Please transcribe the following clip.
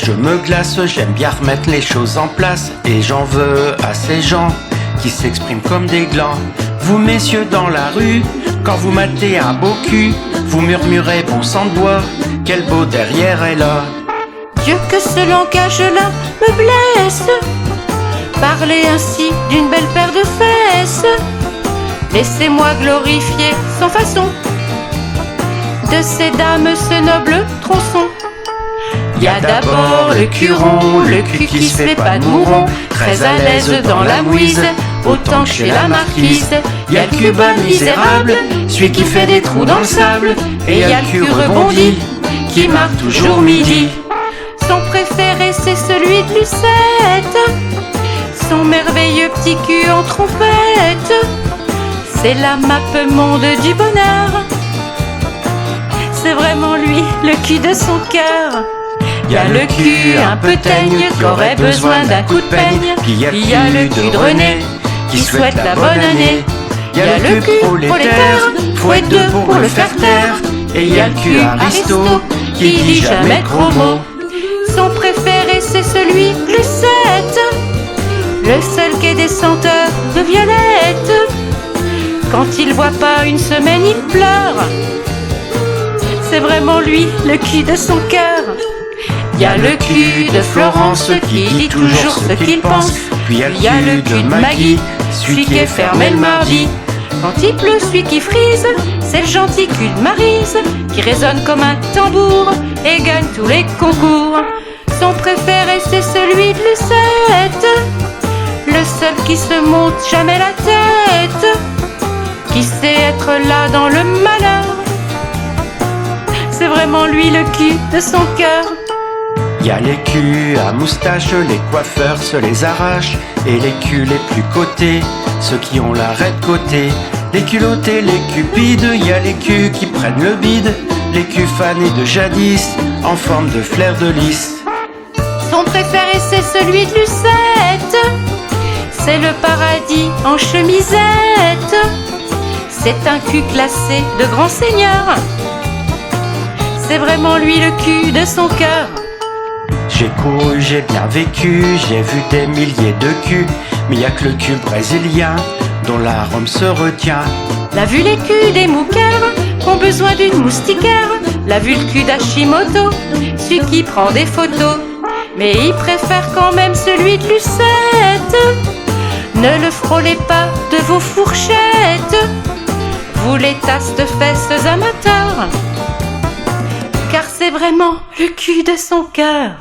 je me glace, j'aime bien remettre les choses en place. Et j'en veux à ces gens qui s'expriment comme des glands. Vous messieurs dans la rue, quand vous matez un beau cul, vous murmurez bon sang de bois, quel beau derrière est là. Dieu que ce langage-là me blesse, parler ainsi d'une belle paire de fesses. Laissez-moi glorifier sans façon de ces dames ce noble tronçon. Y a d'abord le curon, le cul qui se fait pas de mouron, très à l'aise dans la mouise, autant que chez la marquise. Y a le cubain misérable, celui qui fait des trous dans le sable, et y a le cul rebondi, qui marque toujours midi. Son préféré c'est celui de Lucette, son merveilleux petit cul en trompette. C'est la map monde du bonheur, c'est vraiment lui le cul de son cœur. Y a le cul un peu teigne qui aurait besoin d'un coup de peigne. Puis y a le cul de René qui souhaite la bonne année. Y a le cul prolétaire, faut être deux pour le faire taire. Et y a le cul aristo qui dit jamais trop mot. Son préféré c'est celui de Lucette, le seul qui est des senteurs de violette. Quand il voit pas une semaine il pleure, c'est vraiment lui le cul de son cœur. Y a le cul de Florence qui dit toujours ce qu'il pense. Puis y a le cul de Maggie, celui qui est fermé le mardi. Quand il pleut, celui qui frise, c'est le gentil cul de Maryse, qui résonne comme un tambour et gagne tous les concours. Son préféré c'est celui de Lucette, le seul qui se monte jamais la tête, qui sait être là dans le malheur. C'est vraiment lui le cul de son cœur. Y a les culs à moustache, les coiffeurs se les arrachent. Et les culs les plus cotés, ceux qui ont l'arrêt de côté. Les culottés, les cupides, y a les culs qui prennent le bide. Les culs fanés de jadis, en forme de flair de lys. Son préféré c'est celui de Lucette, c'est le paradis en chemisette. C'est un cul classé de grand seigneur, c'est vraiment lui le cul de son cœur. J'ai couru, j'ai bien vécu, j'ai vu des milliers de culs, mais y a que le cul brésilien dont l'arôme se retient. L'a vu les culs des mouqueurs qui ont besoin d'une moustiquaire. L'a vu le cul d'Hashimoto, celui qui prend des photos. Mais il préfère quand même celui de Lucette. Ne le frôlez pas de vos fourchettes, vous les tasses de fesses amateurs, car c'est vraiment le cul de son cœur.